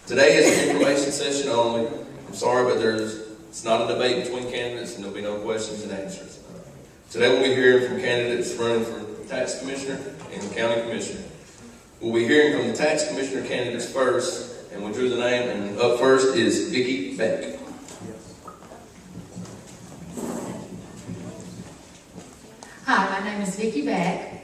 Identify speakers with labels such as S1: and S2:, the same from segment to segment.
S1: Today is an information session only. I'm sorry, but it's not a debate between candidates, and there'll be no questions and answers. Today we'll be hearing from candidates running for tax commissioner and county commissioner. We'll be hearing from the tax commissioner candidates first, and we drew the name, and up first is Vicki Beck.
S2: Hi, my name is Vicki Beck,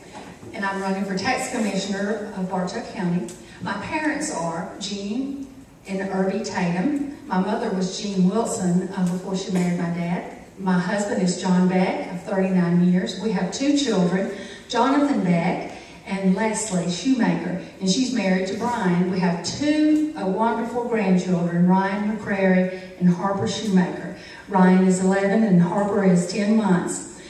S2: and I'm running for tax commissioner of Bartow County. My parents are Jean and Irby Tatum. My mother was Jean Wilson before she married my dad. My husband is John Beck of 39 years. We have two children, Jonathan Beck and Leslie Shoemaker, and she's married to Brian. We have two wonderful grandchildren, Ryan McCrary and Harper Shoemaker. Ryan is 11 and Harper is 10 months.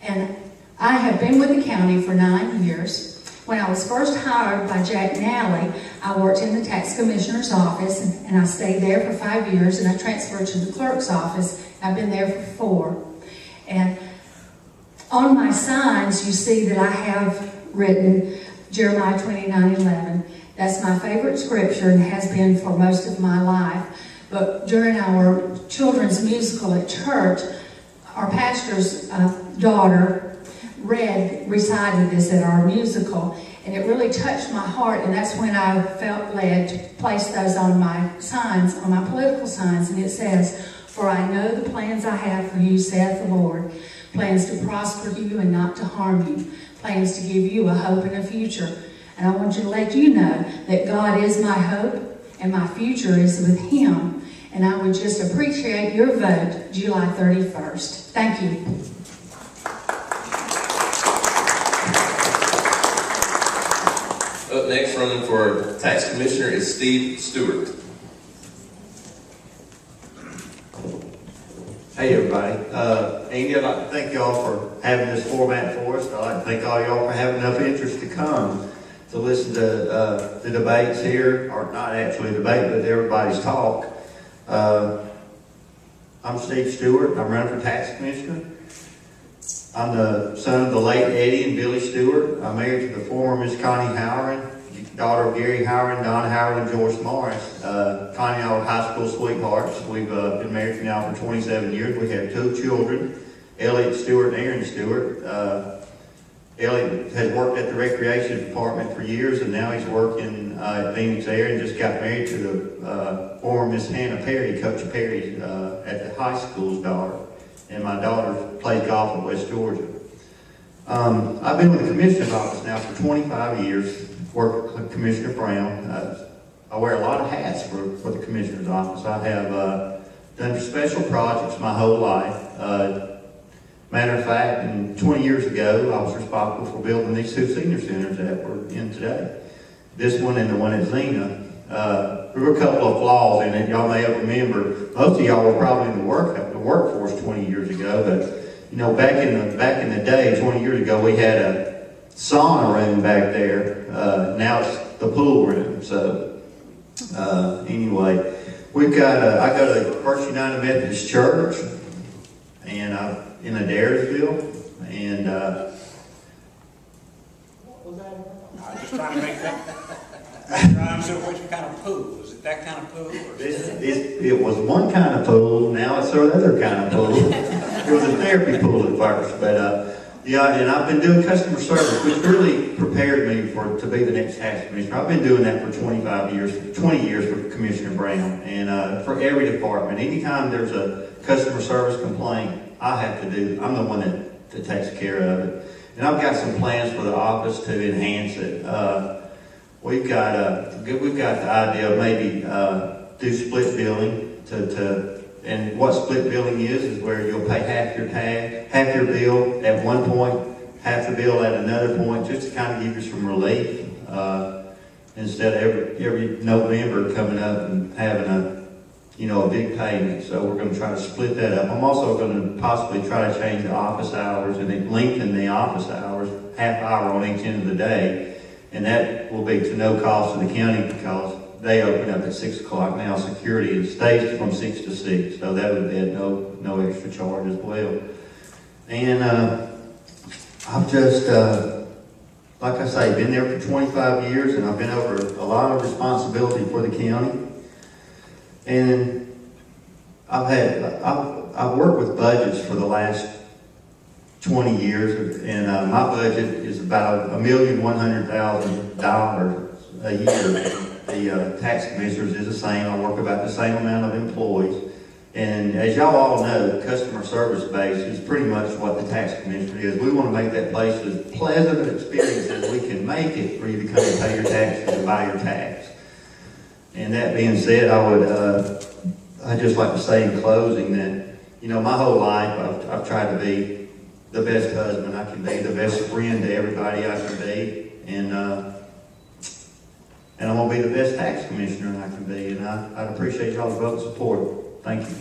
S2: And I have been with the county for 9 years. When I was first hired by Jack Nally, I worked in the tax commissioner's office, and I stayed there for 5 years, and I transferred to the clerk's office. I've been there for 4. And on my signs, you see that I have written Jeremiah 29:11. That's my favorite scripture and has been for most of my life. But during our children's musical at church, our pastor's daughter recited this at our musical, and it really touched my heart, and that's when I felt led to place those on my signs, on my political signs, and it says, "For I know the plans I have for you, saith the Lord, plans to prosper you and not to harm you, plans to give you a hope and a future." And I want to let you know that God is my hope, and my future is with Him, and I would just appreciate your vote July 31st. Thank you.
S1: Up next, running for tax commissioner is Steve Stewart.
S3: Hey everybody. Andy, I'd like to thank y'all for having this format for us. I'd like to thank all y'all for having enough interest to come to listen to the debates here, or not actually a debate, but everybody's talk. I'm Steve Stewart. I'm running for tax commissioner. I'm the son of the late Eddie and Billy Stewart. I'm married to the former Miss Connie Howard, daughter of Gary Howard, Don Howard, and Joyce Morris. Connie and I were high school sweethearts. We've been married now for 27 years. We have 2 children, Elliot Stewart and Aaron Stewart. Elliot has worked at the recreation department for years, and now he's working at Phoenix Air, and just got married to the former Miss Hannah Perry, Coach Perry, at the high school's daughter. And my daughter plays golf in West Georgia. I've been with the commissioner's office now for 25 years, worked with Commissioner Brown. I wear a lot of hats for the commissioner's office. I have done special projects my whole life. Matter of fact, 20 years ago, I was responsible for building these 2 senior centers that we're in today. This one and the one at Xena. There were a couple of flaws in it. Y'all may remember, most of y'all were probably in the workforce 20 years ago, but you know, back in the day, 20 years ago, we had a sauna room back there. Now it's the pool room. So anyway, we've got I go to First United Methodist Church, and I'm in Adairsville, and
S4: what was that? I was just trying to make that. So which kind of pool? Is it that kind of pool? Or
S3: it was one kind of pool. Now it's another kind of pool. It was a therapy pool at first, but yeah. And I've been doing customer service, which really prepared me to be the next tax commissioner. I've been doing that for 20 years for Commissioner Brown, and for every department. Anytime there's a customer service complaint, I'm the one that takes care of it. And I've got some plans for the office to enhance it. We've got the idea of maybe do split billing and what split billing is where you'll pay half your bill at one point, half the bill at another point, just to kind of give you some relief instead of every November coming up and having a big payment. So we're going to try to split that up. I'm also going to possibly try to change the office hours and then lengthen the office hours, half hour on each end of the day. And that will be to no cost to the county because they open up at 6 o'clock now. Security stays from 6 to 6. So that would be at no extra charge as well. And I've just, like I say, been there for 25 years, and I've been over a lot of responsibility for the county. And I've worked with budgets for the last 20 years, and my budget is about $1,100,000 a year. The tax commissioners is the same. I work about the same amount of employees. And as y'all all know, customer service base is pretty much what the tax commissioner is. We want to make that place as pleasant an experience as we can make it for you to come and pay your taxes and buy your tax. And that being said, I'd just like to say in closing that, you know, my whole life I've tried to be the best husband I can be, the best friend to everybody I can be, and I'm going to be the best tax commissioner I can be, and I'd appreciate y'all's vote and support. Thank you.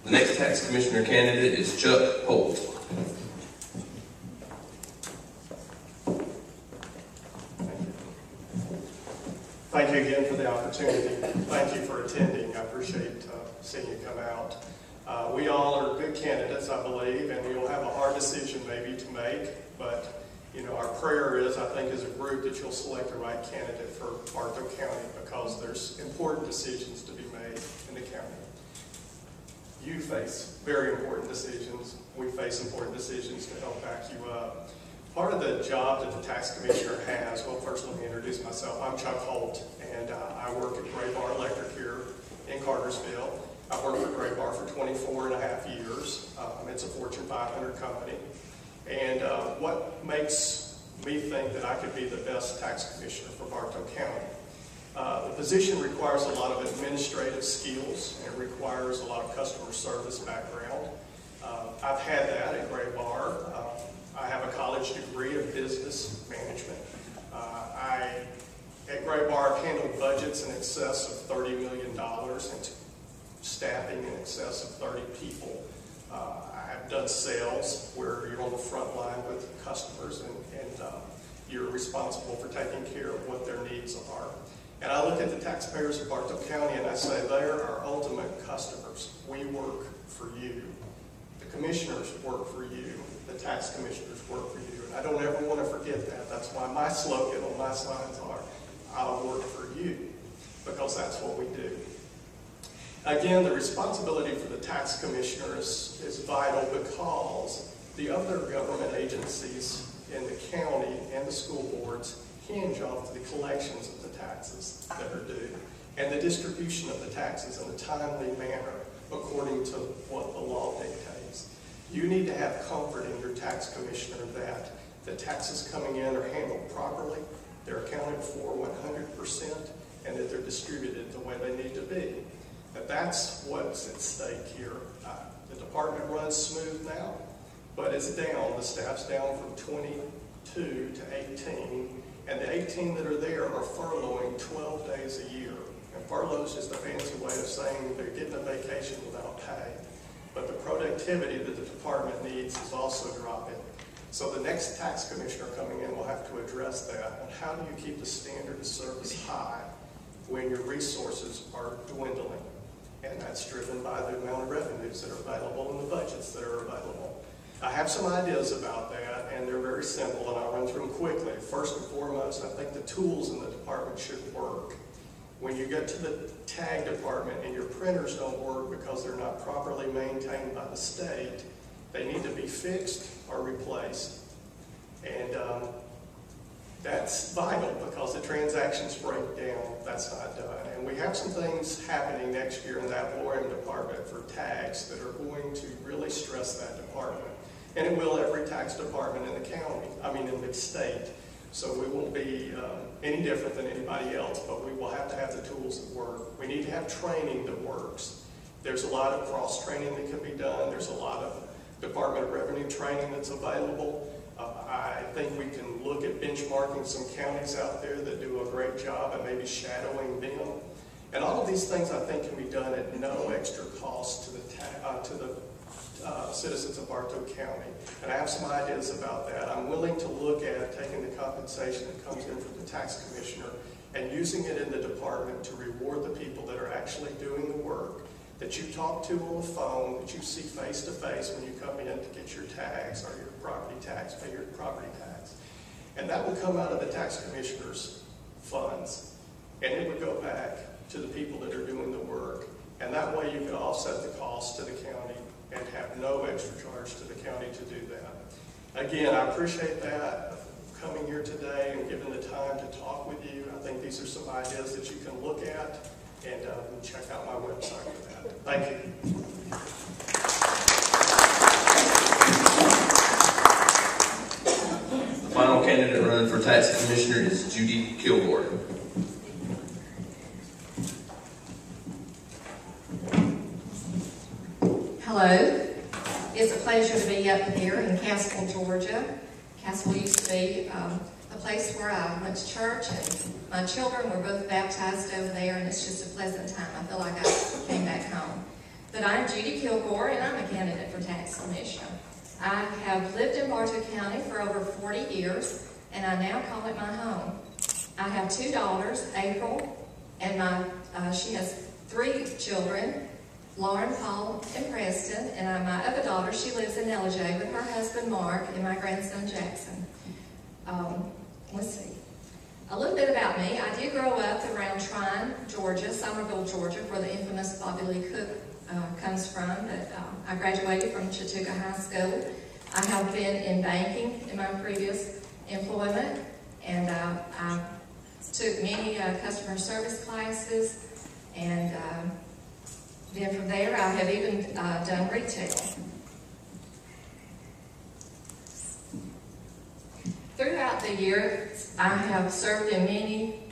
S1: The next tax commissioner candidate is Chuck Holt.
S5: Thank you again for the opportunity. Thank you for attending. I appreciate seeing you come out. We all are good candidates, I believe, and we will have a hard decision maybe to make, but you know, our prayer is, I think, as a group, that you'll select the right candidate for Bartow County, because there's important decisions to be made in the county. You face very important decisions. We face important decisions to help back you up. Part of the job that the tax commissioner has, well, first let me introduce myself. I'm Chuck Holt, and I work at Graybar Electric here in Cartersville. I've worked for Graybar for 24.5 years. It's a Fortune 500 company. And what makes me think that I could be the best tax commissioner for Bartow County? The position requires a lot of administrative skills, and it requires a lot of customer service background. I've had that at Graybar. I have a college degree of business management. At Graybar, I've handled budgets in excess of $30 million and staffing in excess of 30 people. I've done sales where you're on the front line with customers and you're responsible for taking care of what their needs are. And I look at the taxpayers of Bartow County and I say, they're our ultimate customers. We work for you. The commissioners work for you. The tax commissioners work for you. And I don't ever want to forget that. That's why my slogan on my signs are, I'll work for you, because that's what we do. Again, the responsibility for the tax commissioner is vital, because the other government agencies in the county and the school boards hinge off the collections of the taxes that are due and the distribution of the taxes in a timely manner according to what the law dictates. You need to have comfort in your tax commissioner that the taxes coming in are handled properly, they're accounted for 100%, and that they're distributed the way they need to be. That's what's at stake here. The department runs smooth now, but it's down. The staff's down from 22 to 18, and the 18 that are there are furloughing 12 days a year. And furlough is just a fancy way of saying they're getting a vacation without pay. But the productivity that the department needs is also dropping. So the next tax commissioner coming in will have to address that. And how do you keep the standard of service high when your resources are dwindling? And that's driven by the amount of revenues that are available and the budgets that are available. I have some ideas about that, and they're very simple, and I'll run through them quickly. First and foremost, I think the tools in the department should work. When you get to the tag department and your printers don't work because they're not properly maintained by the state, they need to be fixed or replaced. And that's vital, because the transactions break down. That's not done. And we have some things happening next year in that Lorem department for tax that are going to really stress that department. And it will every tax department in the county, in the state. So we won't be any different than anybody else, but we will have to have the tools that work. We need to have training that works. There's a lot of cross-training that can be done. There's a lot of Department of Revenue training that's available. I think we can look at benchmarking some counties out there that do a great job and maybe shadowing them. And all of these things I think can be done at no extra cost to the citizens of Bartow County. And I have some ideas about that. I'm willing to look at taking the compensation that comes in from the tax commissioner and using it in the department to reward the people that are actually doing the work, that you talk to on the phone, that you see face to face when you come in to get your tags or your property tax, pay your property tax. And that will come out of the tax commissioner's funds. And it would go back to the people that are doing the work. And that way you could offset the cost to the county and have no extra charge to the county to do that. Again, I appreciate that, coming here today and giving the time to talk with you. I think these are some ideas that you can look at, and check out my website for that. Thank you.
S1: The final candidate running for tax commissioner is Judy Kilgore.
S2: Hello. It's a pleasure to be up here in Cassville, Georgia. Cassville used to be a place where I went to church, and my children were both baptized over there, and it's just a pleasant time. I feel like I came back home. But I'm Judy Kilgore, and I'm a candidate for tax commissioner. I have lived in Bartow County for over 40 years, and I now call it my home. I have 2 daughters, April, and she has 3 children, Lauren, Paul, and Preston, and my other daughter, she lives in LJ with her husband, Mark, and my grandson, Jackson. Let's see. A little bit about me. I did grow up around Trine, Georgia, Somerville, Georgia, where the infamous Bobby Lee Cook comes from. But I graduated from Chattooga High School. I have been in banking in my previous employment, and I took many customer service classes, and then from there I have even done retail. Throughout the year, I have served in many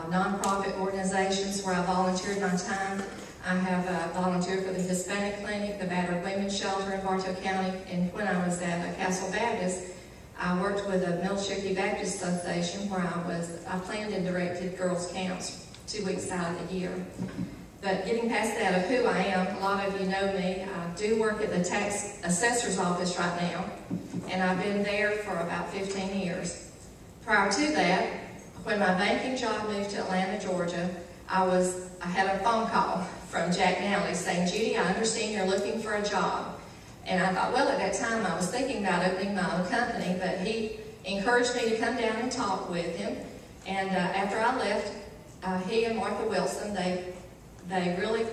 S2: nonprofit organizations where I volunteered my time. I have volunteered for the Hispanic Clinic, the Battered Women's Shelter in Bartow County, and when I was at Castle Baptist, I worked with the Milchickie Baptist Association where I planned and directed girls' camps 2 weeks out of the year. But getting past that of who I am, a lot of you know me. I do work at the tax assessor's office right now, and I've been there for about 15 years. Prior to that, when my banking job moved to Atlanta, Georgia, I had a phone call from Jack Nally saying, "Judy, I understand you're looking for a job." And I thought, well, at that time I was thinking about opening my own company, but he encouraged me to come down and talk with him. And after I left, he and Martha Wilson, they really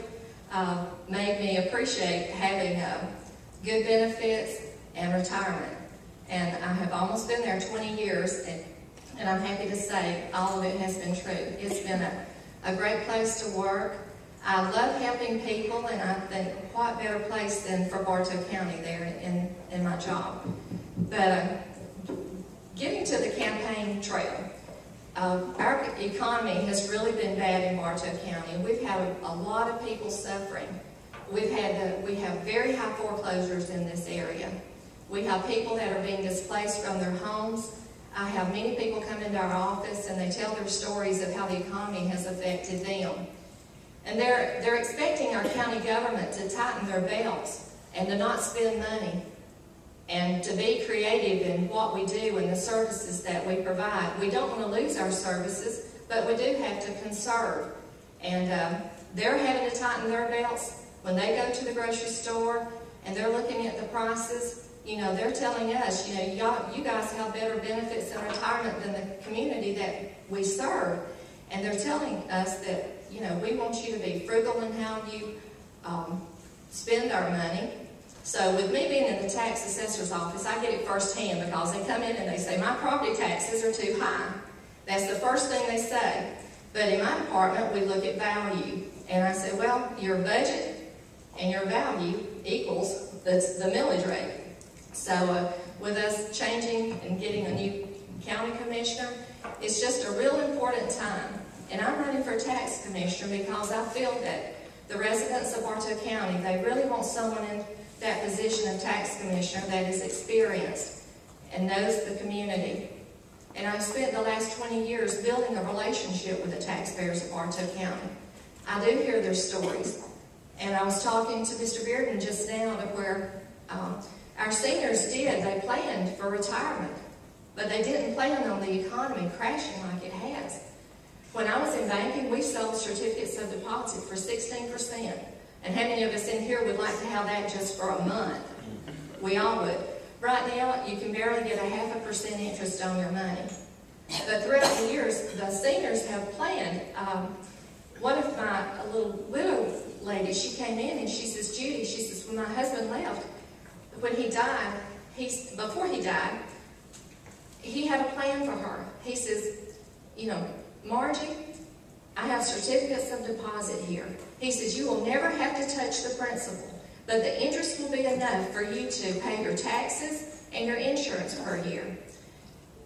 S2: made me appreciate having good benefits and retirement. And I have almost been there 20 years, and I'm happy to say all of it has been true. It's been a great place to work. I love helping people, and I think what better place than for Bartow County there in my job. But getting to the campaign trail, our economy has really been bad in Bartow County. We've had a lot of people suffering. We have very high foreclosures in this area. We have people that are being displaced from their homes. I have many people come into our office and they tell their stories of how the economy has affected them. And they're expecting our county government to tighten their belts and to not spend money and to be creative in what we do and the services that we provide. We don't want to lose our services, but we do have to conserve. And they're having to tighten their belts. When they go to the grocery store and they're looking at the prices, you know, they're telling us, you know, you guys have better benefits in retirement than the community that we serve. And they're telling us that, you know, we want you to be frugal in how you spend our money. So with me being in the tax assessor's office, I get it firsthand because they come in and they say, my property taxes are too high. That's the first thing they say. But in my department, we look at value. And I say, well, your budget and your value equals the millage rate. So with us changing and getting a new county commissioner, it's just a real important time. And I'm running for tax commissioner because I feel that the residents of Bartow County, they really want someone in that position of tax commissioner that is experienced and knows the community. And I've spent the last 20 years building a relationship with the taxpayers of Bartow County. I do hear their stories. And I was talking to Mr. Bearden just now to where our seniors they planned for retirement, but they didn't plan on the economy crashing like it has. When I was in banking, we sold certificates of deposit for 16%. And how many of us in here would like to have that just for a month? We all would.
S6: Right now, you can barely get a 0.5% interest on your money. But throughout the years, the seniors have planned. One of my little widow ladies, she came in and she says, Judy, she says, when my husband left, when he died, before he died, he had a plan for her. He says, you know, Margie, I have certificates of deposit here. He says, you will never have to touch the principal, but the interest will be enough for you to pay your taxes and your insurance per year.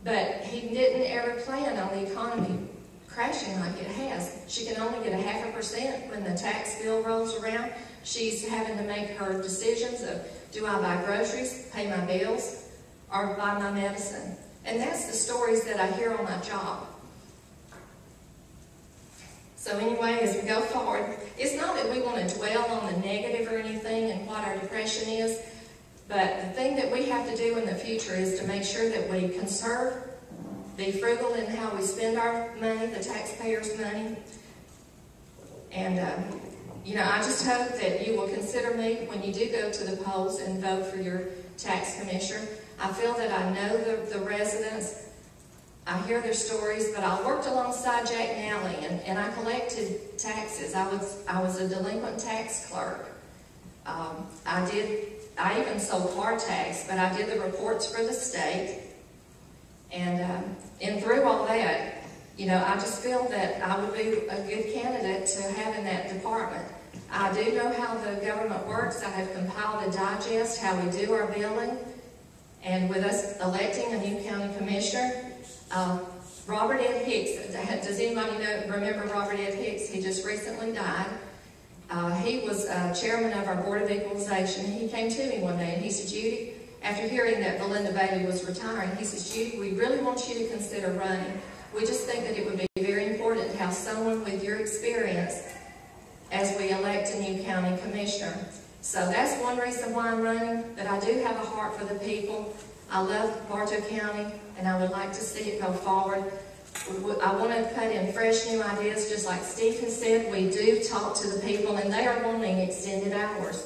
S6: But he didn't ever plan on the economy crashing like it has. She can only get a 0.5% when the tax bill rolls around. She's having to make her decisions of, do I buy groceries, pay my bills, or buy my medicine? And that's the stories that I hear on my job. So anyway, as we go forward, it's not that we want to dwell on the negative or anything and what our depression is, but the thing that we have to do in the future is to make sure that we conserve, be frugal in how we spend our money, the taxpayers' money. And, you know, I just hope that you will consider me when you do go to the polls and vote for your tax commissioner. I feel that I know the residents. I hear their stories, but I worked alongside Jack Nally, and I collected taxes. I was a delinquent tax clerk. I even sold car tax, but I did the reports for the state. And through all that, you know, I just feel that I would be a good candidate to have in that department. I do know how the government works. I have compiled a digest, how we do our billing. And with us electing a new county commissioner, Robert Ed Hicks, does anybody remember Robert Ed Hicks? He just recently died. He was chairman of our Board of Equalization. He came to me one day and he said, Judy, after hearing that Belinda Bailey was retiring, he says, Judy, we really want you to consider running. We just think that it would be very important to have someone with your experience as we elect a new county commissioner. So that's one reason why I'm running, but I do have a heart for the people. I love Bartow County, and I would like to see it go forward. I want to put in fresh new ideas, just like Stephen said. We do talk to the people, and they are wanting extended hours.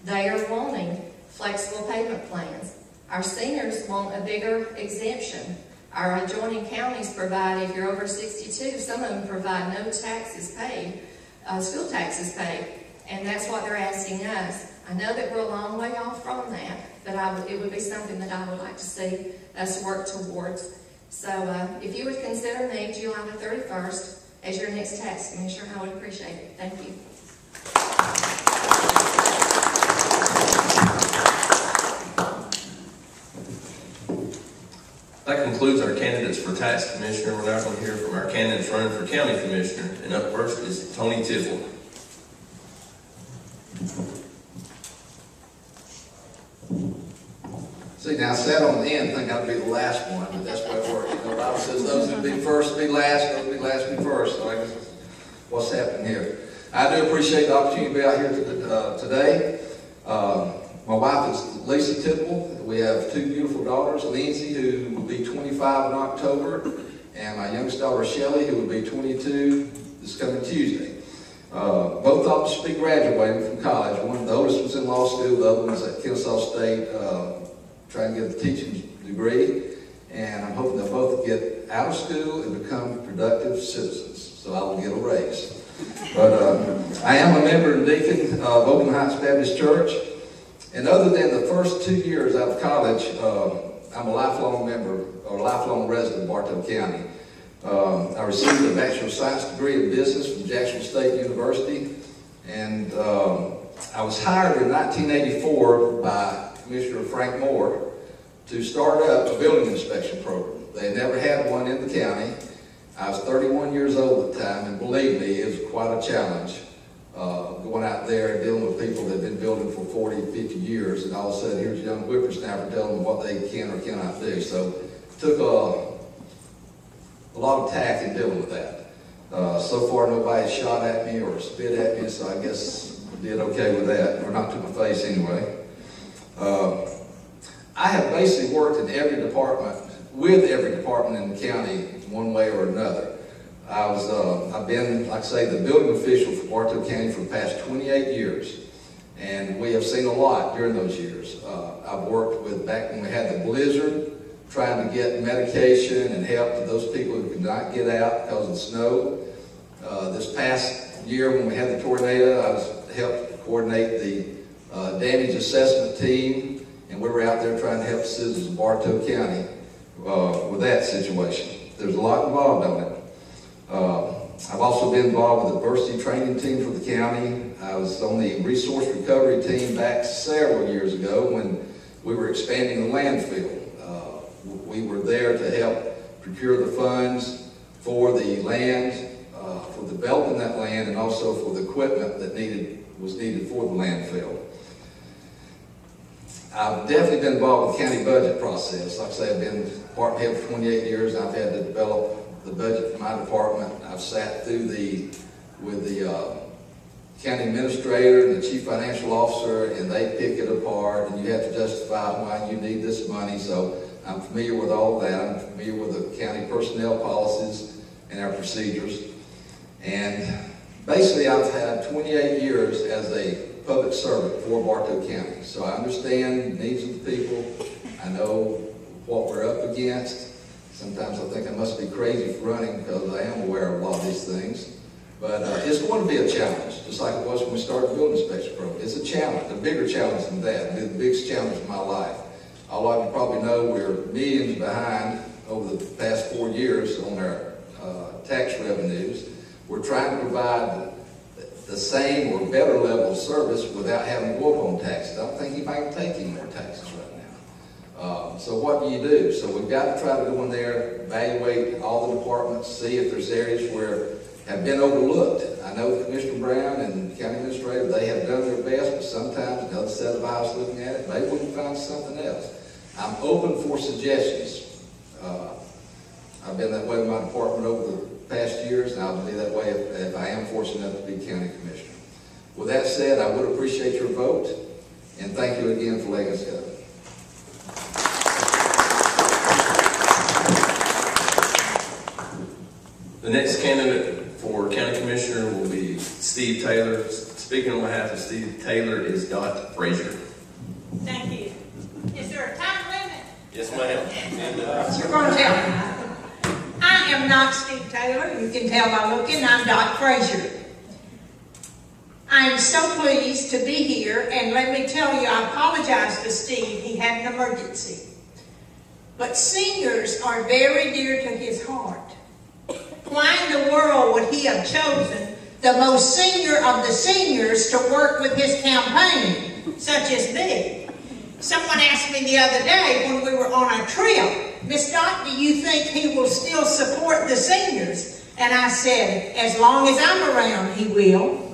S6: They are wanting flexible payment plans. Our seniors want a bigger exemption. Our adjoining counties provide, if you're over 62, some of them provide no taxes paid, school taxes paid, and that's what they're asking us. I know that we're a long way off from that, but it would be something that I would like to see us work towards. So if you would consider me July the 31st as your next tax commissioner, I would appreciate it. Thank you.
S1: That concludes our candidates for tax commissioner. We're now going to hear from our candidates running for county commissioner. And up first is Tony Tiffel.
S7: See, now I sat on the end think I'd be the last one, but that's what it works. You know, the Bible says those who be first be last, those who be last be first. So I guess that's what's happening here. I do appreciate the opportunity to be out here today. My wife is Lisa Tippel. We have two beautiful daughters, Lindsay, who will be 25 in October, and my youngest daughter, Shelley, who will be 22 this coming Tuesday. Both of them should be graduating from college. One, the oldest was in law school, the other one's at Kennesaw State, trying to get a teaching degree. And I'm hoping they'll both get out of school and become productive citizens, so I will get a raise. But I am a member and deacon of Oakland Heights Baptist Church. And other than the first 2 years out of college, I'm a lifelong member, or a lifelong resident of Bartow County. I received a Bachelor of Science degree in business from Jacksonville State University. And I was hired in 1984 by Commissioner Frank Moore to start up a building inspection program. They had never had one in the county. I was 31 years old at the time, and believe me, it was quite a challenge. Going out there and dealing with people that have been building for 40, 50 years, and all of a sudden here's a young whippersnapper telling them what they can or cannot do. So it took a lot of tact in dealing with that. So far nobody shot at me or spit at me, so I guess I did okay with that, or not to my face anyway. I have basically worked in every department, with every department in the county one way or another. I've been, like I say, the building official for Bartow County for the past 28 years. And we have seen a lot during those years. I've worked with, back when we had the blizzard, trying to get medication and help to those people who could not get out because of snow. This past year when we had the tornado, I helped coordinate the damage assessment team, and we were out there trying to help citizens of Bartow County with that situation. There's a lot involved on it. I've also been involved with the diversity training team for the county. I was on the resource recovery team back several years ago when we were expanding the landfill. We were there to help procure the funds for the land, for developing that land, and also for the equipment that was needed for the landfill. I've definitely been involved with the county budget process. Like I say, I've been department head for 28 years. I've had to develop the budget for my department. I've sat through with the county administrator and the chief financial officer, and they pick it apart, and you have to justify why you need this money. So I'm familiar with all of that. I'm familiar with the county personnel policies and our procedures. And basically, I've had 28 years as a public servant for Bartow County. So I understand the needs of the people. I know what we're up against. Sometimes I think I must be crazy for running because I am aware of a lot of these things. But it's going to be a challenge, just like it was when we started the building inspection program. It's a challenge, a bigger challenge than that. It's the biggest challenge of my life. A lot of you probably know we're millions behind over the past 4 years on our tax revenues. We're trying to provide the same or better level of service without having to go up on taxes. I don't think anybody can take any more taxes right now. So what do you do? So we've got to try to go in there, evaluate all the departments, see if there's areas where have been overlooked. I know Commissioner Brown and the county administrator, they have done their best, but sometimes another set of eyes looking at it, maybe we can find something else. I'm open for suggestions. I've been that way with my department over the past years, and I'll be that way if I am fortunate enough to be county commissioner. With that said, I would appreciate your vote, and thank you again for letting us go.
S1: The next candidate for county commissioner will be Steve Taylor. Speaking on behalf of Steve Taylor is Dot Frazier.
S8: Thank you. Is there a time limit?
S1: Yes, ma'am.
S8: You're going to tell me. I am not Steve Taylor. You can tell by looking. I'm Dot Frazier. I am so pleased to be here, and let me tell you, I apologize to Steve. He had an emergency. But seniors are very dear to his heart. Why in the world would he have chosen the most senior of the seniors to work with his campaign, such as me? Someone asked me the other day when we were on a trip, Miss Dot, do you think he will still support the seniors? And I said, as long as I'm around, he will.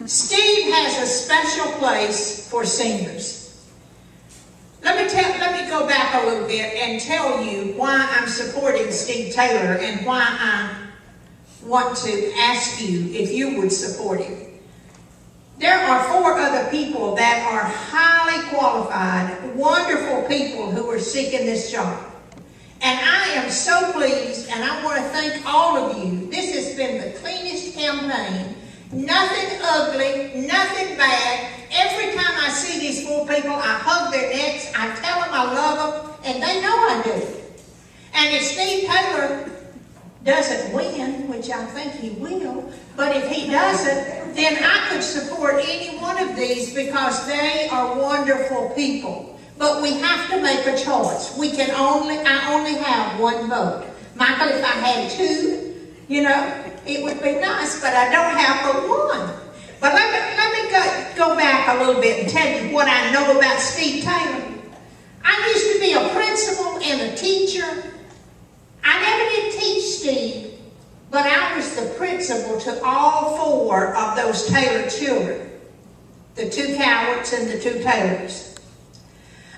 S8: Steve has a special place for seniors. Let me go back a little bit and tell you why I'm supporting Steve Taylor and why I want to ask you if you would support him. There are 4 other people that are highly qualified, wonderful people who are seeking this job. And I am so pleased, and I want to thank all of you. This has been the cleanest campaign. Nothing ugly, nothing bad. Every time I see these 4 people, I hug their necks, I tell them I love them, and they know I do. And if Steve Taylor doesn't win, which I think he will, but if he doesn't, then I could support any one of these because they are wonderful people. But we have to make a choice. I only have 1 vote. Michael, if I had 2, it would be nice, but I don't have but 1. But let me go back a little bit and tell you what I know about Steve Taylor. I used to be a principal and a teacher. I never did teach Steve, but I was the principal to all 4 of those Taylor children, the 2 Cowards and the 2 Taylors.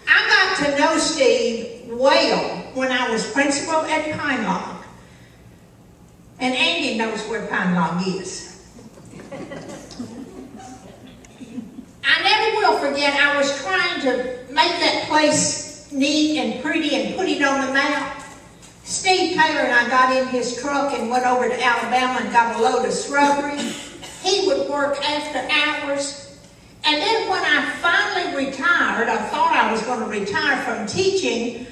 S8: I got to know Steve well when I was principal at Pine Log. And Andy knows where Pine Log is. I never will forget, I was trying to make that place neat and pretty and put it on the map. Steve Taylor and I got in his truck and went over to Alabama and got a load of shrubbery. He would work after hours. And then when I finally retired, I thought I was going to retire from teaching,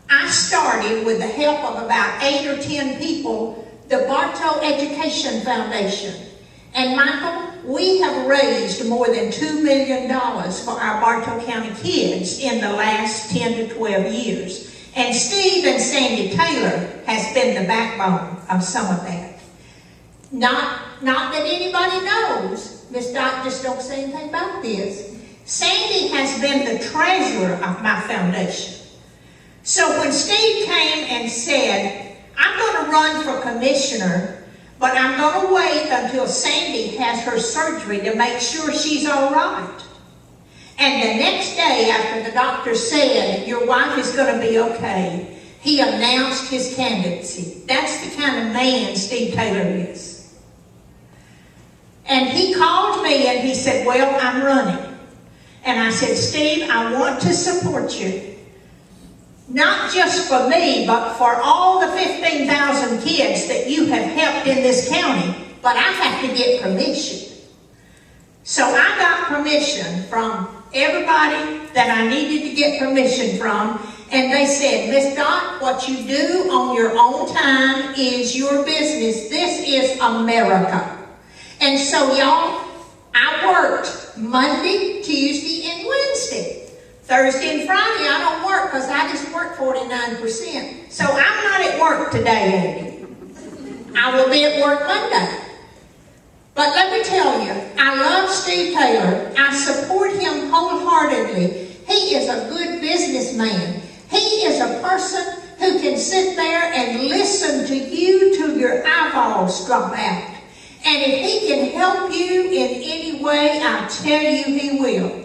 S8: I started, with the help of about 8 or 10 people, the Bartow Education Foundation. And Michael, we have raised more than $2 million for our Bartow County kids in the last 10 to 12 years. And Steve and Sandy Taylor has been the backbone of some of that. Not that anybody knows, Miss Dot just don't say anything about this. Sandy has been the treasurer of my foundation. So when Steve came and said, I'm going to run for commissioner, but I'm going to wait until Sandy has her surgery to make sure she's all right. And the next day, after the doctor said, your wife is going to be okay, he announced his candidacy. That's the kind of man Steve Taylor is. And he called me and he said, well, I'm running. And I said, Steve, I want to support you. Not just for me, but for all the 15,000 kids that you have helped in this county, but I have to get permission. So I got permission from everybody that I needed to get permission from, and they said, Miss Dot, what you do on your own time is your business. This is America. And so, y'all, I worked Monday, Tuesday, and Wednesday. Thursday and Friday, I don't work because I just work 49%. So I'm not at work today, Andy. I will be at work Monday. But let me tell you, I love Steve Taylor. I support him wholeheartedly. He is a good businessman. He is a person who can sit there and listen to you till your eyeballs drop out. And if he can help you in any way, I tell you he will.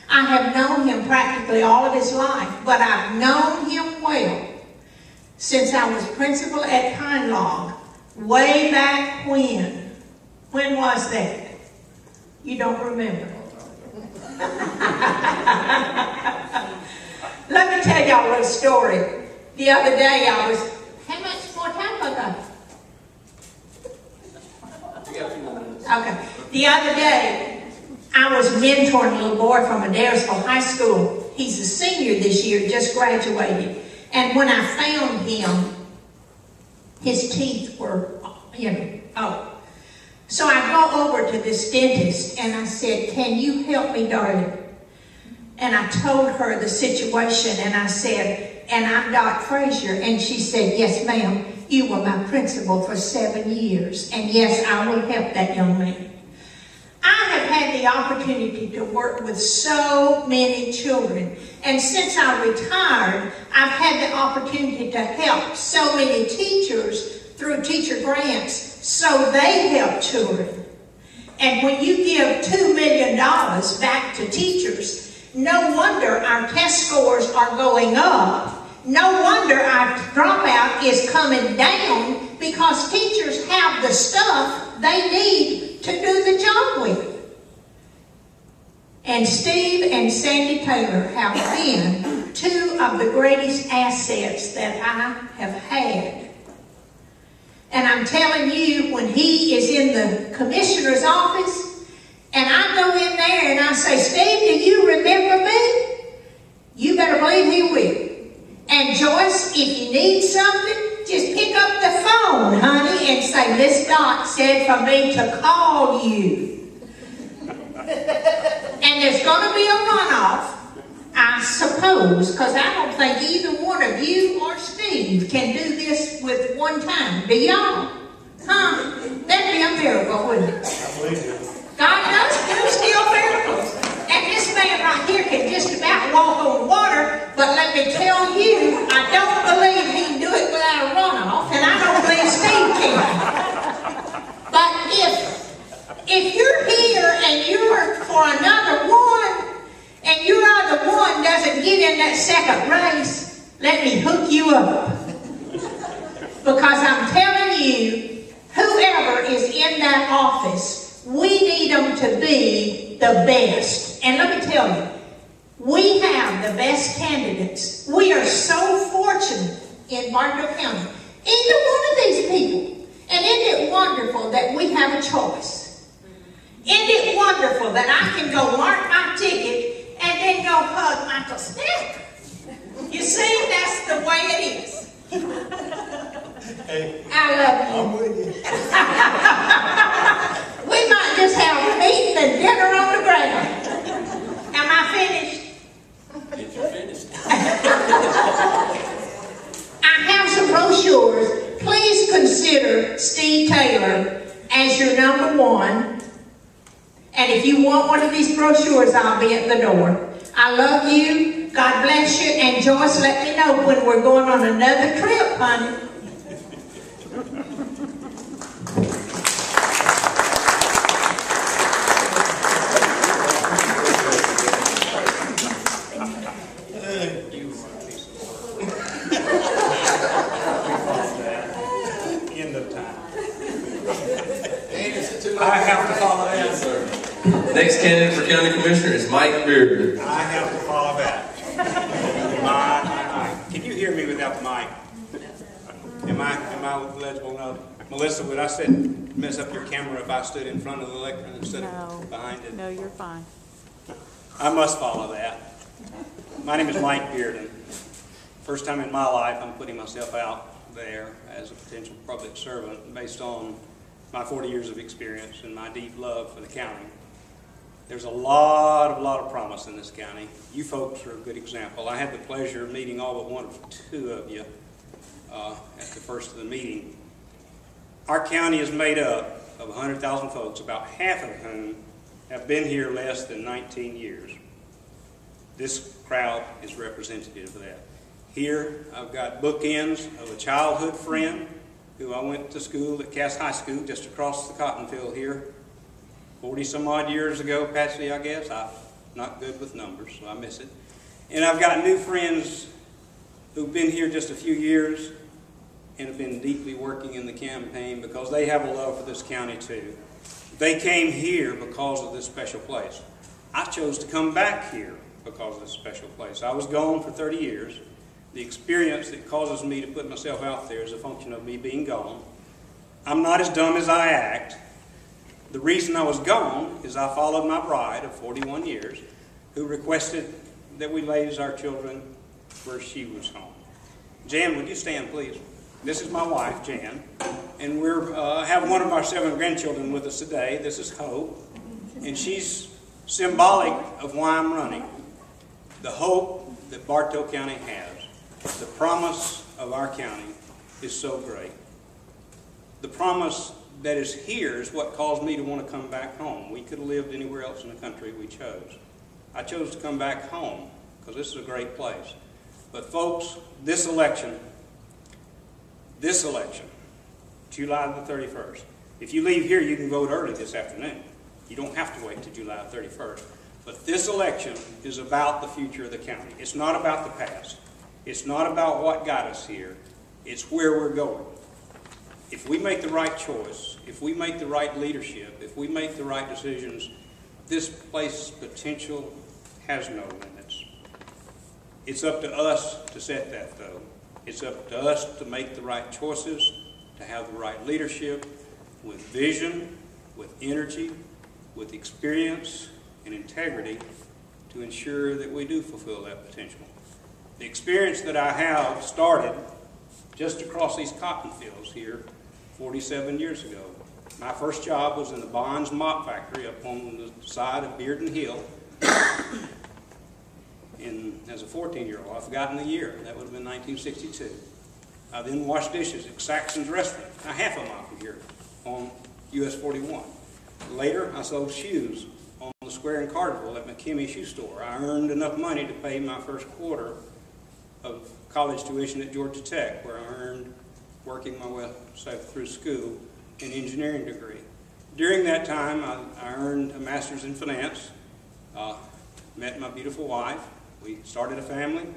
S8: I have known him practically all of his life, but I've known him well since I was principal at Pine Log, way back when. When was that? You don't remember. Let me tell y'all a little story. The other day I was, how much more time have I got?
S1: You got a few more minutes.
S8: Okay. The other day, I was mentoring a little boy from Adairsville High School. He's a senior this year, just graduated. And when I found him, his teeth were, So I go over to this dentist and I said, can you help me, darling? And I told her the situation and I said, and I'm Dot Frazier. And she said, yes, ma'am, you were my principal for 7 years. And yes, I will help that young man. I have had the opportunity to work with so many children. And since I retired, I've had the opportunity to help so many teachers through teacher grants so they help children. And when you give $2 million back to teachers, no wonder our test scores are going up. No wonder our dropout is coming down because teachers have the stuff they need to do the job with. And Steve and Sandy Taylor have been two of the greatest assets that I have had. And I'm telling you, when he is in the commissioner's office, and I go in there and I say, Steve, do you remember me? You better believe he will. And Joyce, if you need something, just pick up the phone, honey, and say, Miss Dot said for me to call you. And there's going to be a runoff, I suppose, because I don't think either one of you or Steve can do this with one time. Do y'all? Huh? That'd be a miracle, wouldn't it?
S5: I believe you.
S8: God does do still miracles. And this man right here can just about walk on water, but let me tell you, I don't believe he can do it without a runoff, and I don't believe Steve can. But if you're here and you're for another one, and your other one doesn't get in that second race, let me hook you up. Because I'm telling you, whoever is in that office, we need them to be the best. And let me tell you, we have the best candidates. We are so fortunate in Bartow County. Either one of these people. And isn't it wonderful that we have a choice? Isn't it wonderful that I can go mark my ticket and then go hug Michael Smith? You see, that's the way it is.
S5: Hey,
S8: I love you.
S5: I'm with you.
S8: We might just have meat and dinner on the ground. Am I finished?
S1: If you're finished.
S8: I have some brochures. Please consider Steve Taylor as your #1. And if you want one of these brochures, I'll be at the door. I love you. God bless you. And Joyce, let me know when we're going on another trip, honey.
S4: End of time.
S7: I
S4: have to follow that.
S1: Yes, sir. Next candidate for county commissioner is Mike Beard.
S4: I have to follow that. Can you hear me without the mic? Am I legible enough? Melissa, would I mess up your camera if I stood in front of the lectern instead of behind it?
S9: No, you're fine.
S4: I must follow that. My name is Mike Bearden. First time in my life I'm putting myself out there as a potential public servant based on my 40 years of experience and my deep love for the county. There's a lot of promise in this county. You folks are a good example. I had the pleasure of meeting all but one of two of you at the first of the meeting. Our county is made up of 100,000 folks, about half of whom have been here less than 19 years. This crowd is representative of that. Here I've got bookends of a childhood friend who I went to school at Cass High School just across the cotton field here 40 some odd years ago, Patsy, I guess. I'm not good with numbers, so I miss it. And I've got new friends who've been here just a few years and have been deeply working in the campaign because they have a love for this county too. They came here because of this special place. I chose to come back here because of this special place. I was gone for 30 years. The experience that causes me to put myself out there is a function of me being gone. I'm not as dumb as I act. The reason I was gone is I followed my bride of 41 years who requested that we raise our children where she was home. Jan, would you stand, please? This is my wife, Jan, and we have one of our 7 grandchildren with us today. This is Hope, and she's symbolic of why I'm running. The hope that Bartow County has, the promise of our county is so great. The promise that is here is what caused me to want to come back home. We could have lived anywhere else in the country. We chose. I chose to come back home because this is a great place. But folks, this election, July the 31st, if you leave here, you can vote early this afternoon. You don't have to wait till July 31st. But this election is about the future of the county. It's not about the past. It's not about what got us here. It's where we're going. If we make the right choice, if we make the right leadership, if we make the right decisions, this place's potential has no limits. It's up to us to set that, though. It's up to us to make the right choices, to have the right leadership, with vision, with energy, with experience and integrity to ensure that we do fulfill that potential. The experience that I have started just across these cotton fields here 47 years ago. My first job was in the Bonds Mop Factory up on the side of Bearden Hill. As a 14-year-old, I've forgotten the year. That would have been 1962. I then washed dishes at Saxon's Restaurant, a half a mile from here on US 41. Later, I sold shoes on the square in Carterville at McKimmey Shoe Store. I earned enough money to pay my first quarter of college tuition at Georgia Tech, where I earned, working my way through school, an engineering degree. During that time, I earned a master's in finance, met my beautiful wife. We started a family.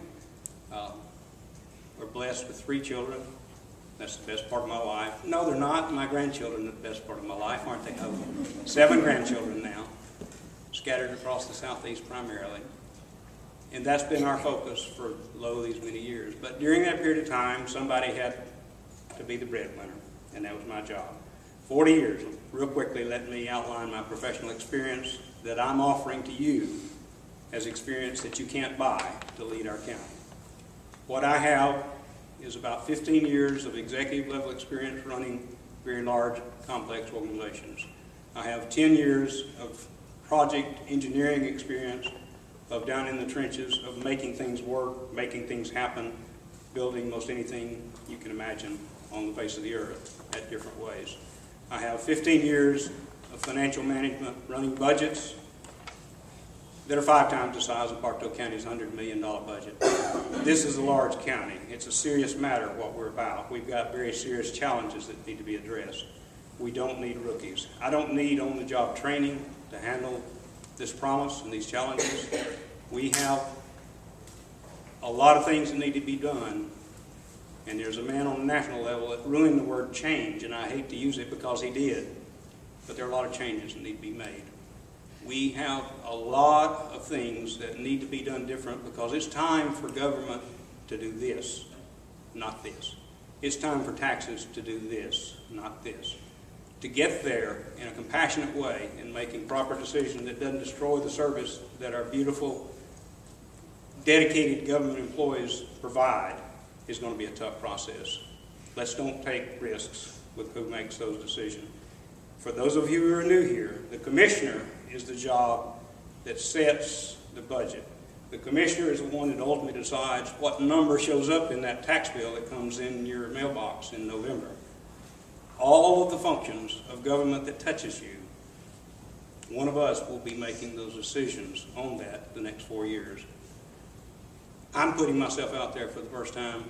S4: We're blessed with 3 children. That's the best part of my life. No, they're not. My grandchildren are the best part of my life, aren't they? 7 grandchildren now, scattered across the southeast primarily. And that's been our focus for these many years. But during that period of time, somebody had to be the breadwinner, and that was my job. 40 years. Real quickly, let me outline my professional experience that I'm offering to you as experience that you can't buy to lead our county. What I have is about 15 years of executive level experience running very large, complex organizations. I have 10 years of project engineering experience of down in the trenches of making things work, making things happen, building most anything you can imagine on the face of the earth at different ways. I have 15 years of financial management, running budgets that are 5 times the size of Bartow County's $100 million budget. This is a large county. It's a serious matter what we're about. We've got very serious challenges that need to be addressed. We don't need rookies. I don't need on-the-job training to handle this promise and these challenges. We have a lot of things that need to be done, and there's a man on the national level that ruined the word change, and I hate to use it because he did, but there are a lot of changes that need to be made. We have a lot of things that need to be done different because it's time for government to do this, not this. It's time for taxes to do this, not this. To get there in a compassionate way in making proper decisions that doesn't destroy the service that our beautiful, dedicated government employees provide is going to be a tough process. Let's don't take risks with who makes those decisions. For those of you who are new here, the commissioner is the job that sets the budget. The commissioner is the one that ultimately decides what number shows up in that tax bill that comes in your mailbox in November. All of the functions of government that touches you, one of us will be making those decisions on that the next 4 years. I'm putting myself out there for the first time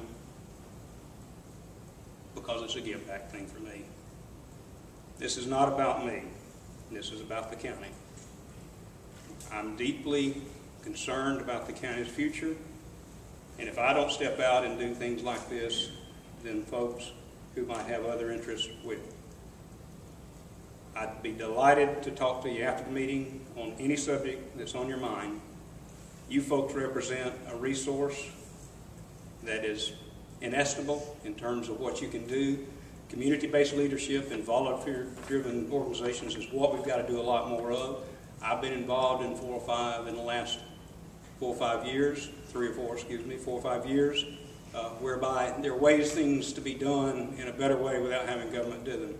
S4: because it's a give back thing for me. This is not about me. This is about the county. I'm deeply concerned about the county's future, and if I don't step out and do things like this, then folks who might have other interests will. I'd be delighted to talk to you after the meeting on any subject that's on your mind. You folks represent a resource that is inestimable in terms of what you can do. Community-based leadership and volunteer-driven organizations is what we've got to do a lot more of. I've been involved in 4 or 5 years, whereby there are ways things to be done in a better way without having government do them.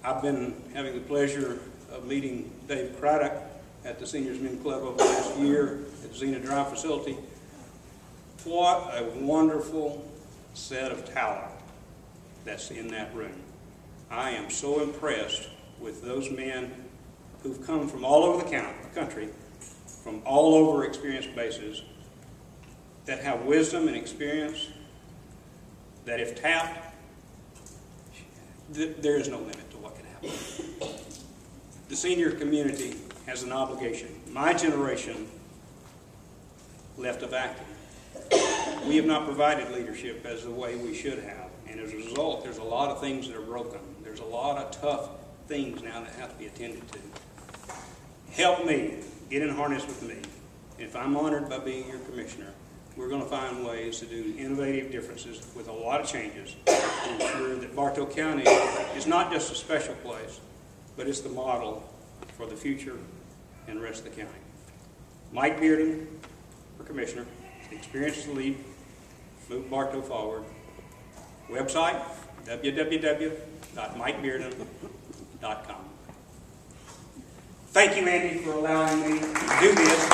S4: I've been having the pleasure of meeting Dave Craddock at the Seniors Men Club over the last year at the Xena Drive facility. What a wonderful set of talent that's in that room. I am so impressed with those men who've come from all over the country, from all over experience bases, that have wisdom and experience that if tapped, there is no limit to what can happen. The senior community has an obligation. My generation left a vacuum. We have not provided leadership as the way we should have. And as a result, there's a lot of things that are broken. There's a lot of tough things now that have to be attended to. Help me. Get in harness with me. If I'm honored by being your commissioner, we're going to find ways to do innovative differences with a lot of changes to ensure that Bartow County is not just a special place, but it's the model for the future and the rest of the county. Mike Bearden, for commissioner, experience to lead, move Bartow forward. Website, www.mikebearden.com. Thank you, Andy, for allowing me to do this.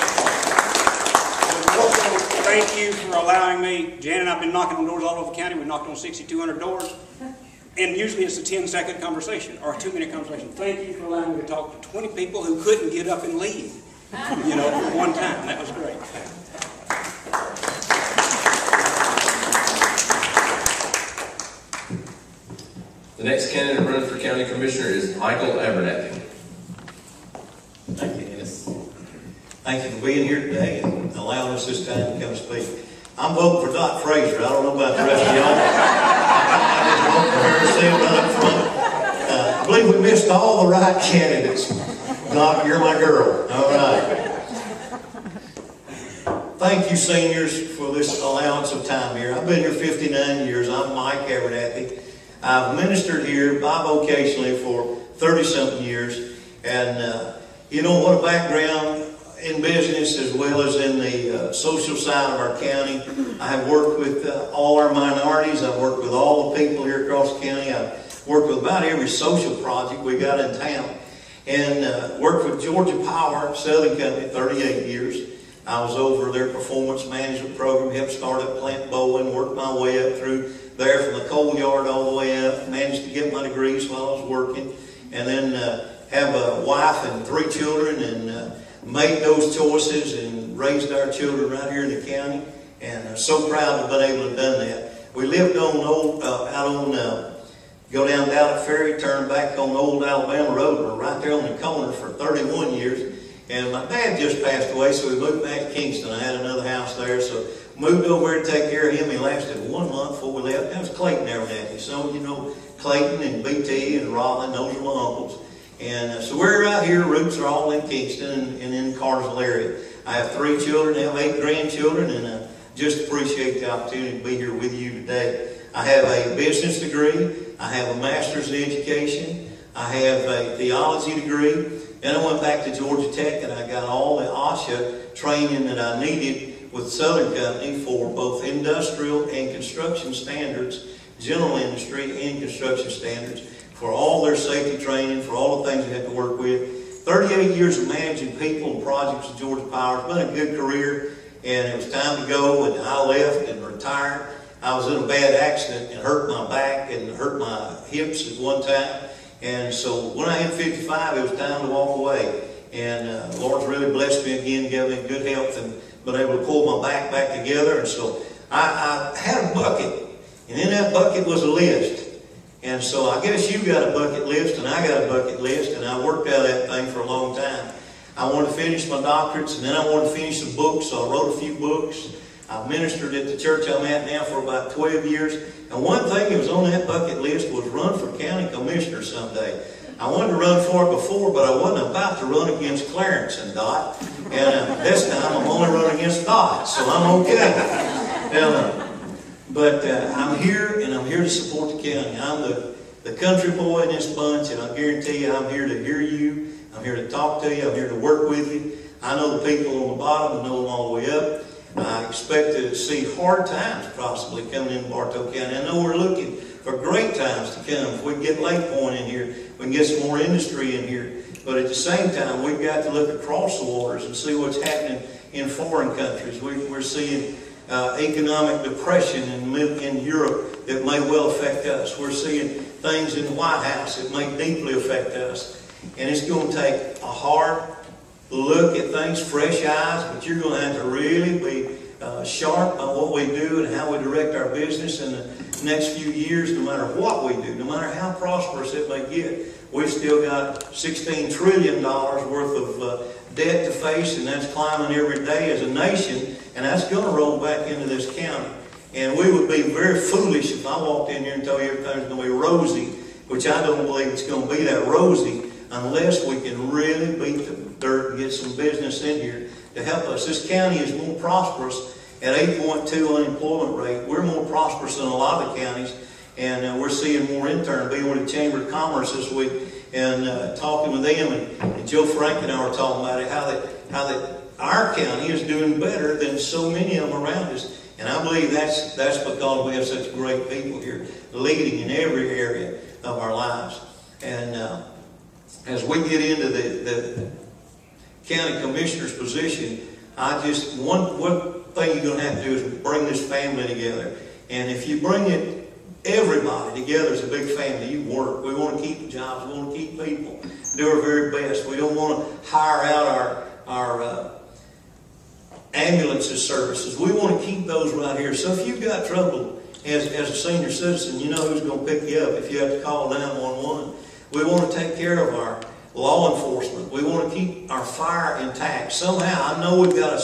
S4: Also, thank you for allowing me. Jan and I have been knocking on doors all over the county. We've knocked on 6,200 doors. And usually it's a 10-second conversation or a 2-minute conversation. Thank you for allowing me to talk to 20 people who couldn't get up and leave, at one time. That was great.
S1: The next candidate running for county commissioner is Michael Abernathy.
S9: Thank you, Dennis. Thank you for being here today and allowing us this time to come speak. I'm voting for Dot Fraser. I don't know about the rest of y'all. I just vote for her, sitting right up front. I believe we missed all the right candidates. Doc, you're my girl. All right. Thank you, seniors, for this allowance of time here. I've been here 59 years. I'm Mike Abernathy. I've ministered here bivocationally for 30-something years, and you know, what a background in business as well as in the social side of our county. I have worked with all our minorities. I've worked with all the people here across the county. I've worked with about every social project we got in town. And worked with Georgia Power, Southern Company, 38 years. I was over their performance management program, helped start up Plant Bowen, worked my way up through there from the coal yard all the way up, managed to get my degrees while I was working, and then have a wife and 3 children, and made those choices and raised our children right here in the county, and so proud to have been able to have done that. We lived on go down Dallas Ferry, turn back on Old Alabama Road. We're right there on the corner for 31 years. And my dad just passed away, so we moved back to Kingston. I had another house there, so moved over here to take care of him. He lasted 1 month before we left. That was Clayton Abernathy. Some of you know Clayton and BT and Rollin, those are my uncles. And so we're right here. Roots are all in Kingston and in the Cartersville area. I have 3 children, I have 8 grandchildren, and just appreciate the opportunity to be here with you today. I have a business degree. I have a master's in education. I have a theology degree. Then I went back to Georgia Tech and I got all the OSHA training that I needed with Southern Company for both industrial and construction standards, general industry and construction standards, for all their safety training, for all the things they have to work with. 38 years of managing people and projects at Georgia Power. It's been a good career, and it was time to go, and I left and retired. I was in a bad accident and hurt my back and hurt my hips at one time. And so when I hit 55, it was time to walk away. And the Lord's really blessed me again, gave me good health, and been able to pull my back together. And so I had a bucket, and in that bucket was a list. And so I guess you got a bucket list, and I got a bucket list, and I worked out that thing for a long time. I wanted to finish my doctorates, and then I wanted to finish some books, so I wrote a few books. I've ministered at the church I'm at now for about 12 years. And one thing that was on that bucket list was run for county commissioner someday. I wanted to run for it before, but I wasn't about to run against Clarence and Dot. And this time I'm only running against Dot, so I'm okay. But I'm here, and I'm here to support the county. I'm the country boy in this bunch, and I guarantee you I'm here to hear you. I'm here to talk to you. I'm here to work with you. I know the people on the bottom. I know them all the way up. I expect to see hard times possibly coming in Bartow County. I know we're looking for great times to come. If we can get Lake Point in here, we can get some more industry in here. But at the same time, we've got to look across the waters and see what's happening in foreign countries. We're seeing economic depression in Europe that may well affect us. We're seeing things in the White House that may deeply affect us. And it's going to take a hard look at things, fresh eyes, but you're going to have to really be sharp on what we do and how we direct our business in the next few years, no matter what we do, no matter how prosperous it may get. We've still got $16 trillion worth of debt to face, and that's climbing every day as a nation, and that's going to roll back into this county. And we would be very foolish if I walked in here and told you everything's going to be rosy, which I don't believe it's going to be that rosy, unless we can really beat the dirt and get some business in here to help us. This county is more prosperous at 8.2 unemployment rate. We're more prosperous than a lot of the counties, and we're seeing more interns. Being with the Chamber of Commerce this week and talking with them, and Joe Frank and I were talking about it, how that our county is doing better than so many of them around us. And I believe that's because we have such great people here leading in every area of our lives. And as we get into the county commissioner's position, one thing you're going to have to do is bring this family together. And if you bring everybody together as a big family, you work. We want to keep jobs. We want to keep people. Do our very best. We don't want to hire out our ambulances services. We want to keep those right here. So if you've got trouble as a senior citizen, you know who's going to pick you up if you have to call 911. We want to take care of our law enforcement. We want to keep our fire intact. Somehow, I know we've got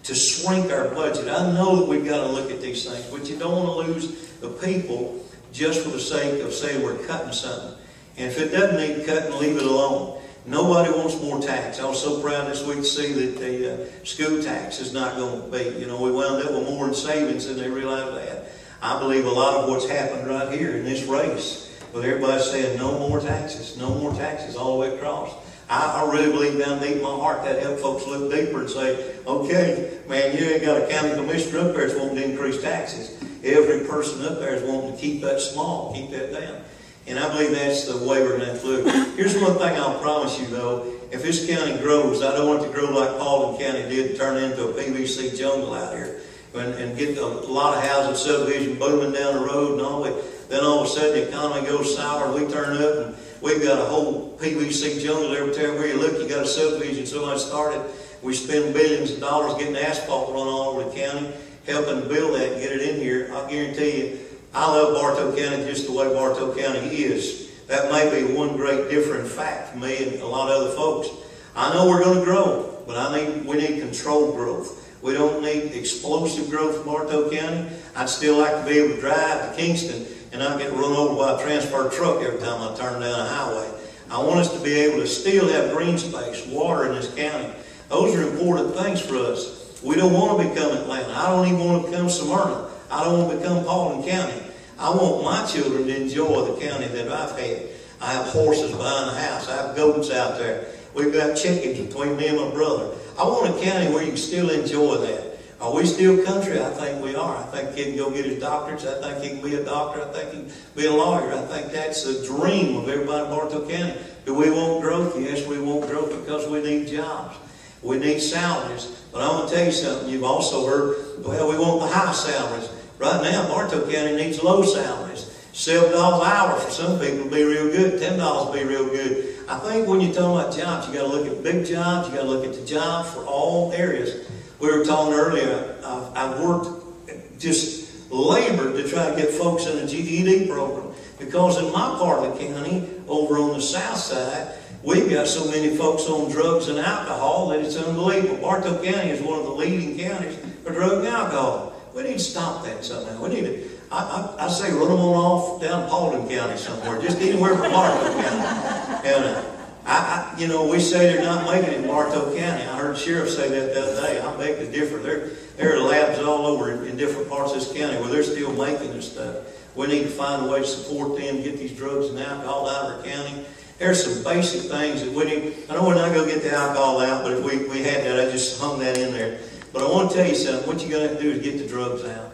S9: to shrink our budget. I know that we've got to look at these things, but you don't want to lose the people just for the sake of saying we're cutting something. And if it doesn't need cutting, leave it alone. Nobody wants more tax. I was so proud this week to see that the school tax is not going to be. You know, we wound up with more in savings than they realized they had. I believe a lot of what's happened right here in this race, with everybody saying no more taxes all the way across. I really believe down deep in my heart that help folks look deeper and say, okay, man, you ain't got a county commissioner up there that's wanting to increase taxes. Every person up there is wanting to keep that small, keep that down. And I believe that's the way we're going to have to look. Here's one thing I'll promise you, though. If this county grows, I don't want it to grow like Paulding County did, and turn into a PVC jungle out here and get a lot of housing subdivision booming down the road and all that. Then all of a sudden the economy goes sour and we turn up and we've got a whole PVC jungle everywhere you look. You got a subdivision somebody started. We spend billions of dollars getting asphalt run all over the county, helping to build that and get it in here. I'll guarantee you, I love Bartow County just the way Bartow County is. That may be one great different fact for me and a lot of other folks. I know we're going to grow, but we need controlled growth. We don't need explosive growth in Bartow County. I'd still like to be able to drive to Kingston and not get run over by a transfer truck every time I turn down a highway. I want us to be able to still have green space, water in this county. Those are important things for us. We don't want to become Atlanta. I don't even want to become Smyrna. I don't want to become Paulding County. I want my children to enjoy the county that I've had. I have horses behind the house. I have goats out there. We've got chickens between me and my brother. I want a county where you can still enjoy that. Are we still country? I think we are. I think he can go get his doctorates. I think he can be a doctor. I think he can be a lawyer. I think that's the dream of everybody in Bartow County. Do we want growth? Yes, we want growth because we need jobs. We need salaries. But I'm going to tell you something. You've also heard, well, we want the high salaries. Right now, Bartow County needs low salaries. $7 an hour for some people would be real good. $10 would be real good. I think when you're talking about jobs, you got to look at big jobs. You got to look at the jobs for all areas. We were talking earlier, I've worked, just labored to try to get folks in the GED program. Because in my part of the county, over on the south side, we've got so many folks on drugs and alcohol that it's unbelievable. Bartow County is one of the leading counties for drug and alcohol. We need to stop that somehow. We need to, I say run them on off down Paulding County somewhere, just anywhere from Bartow County. And you know, we say they're not making it in Bartow County. I heard the sheriff say that the other day. I beg to differ. There are labs all over in different parts of this county where they're still making this stuff. We need to find a way to support them, get these drugs and alcohol out of our county. There's some basic things that we need. I know we're not going to get the alcohol out, but if we had that, I just hung that in there. But I want to tell you something. What you're going to have to do is get the drugs out.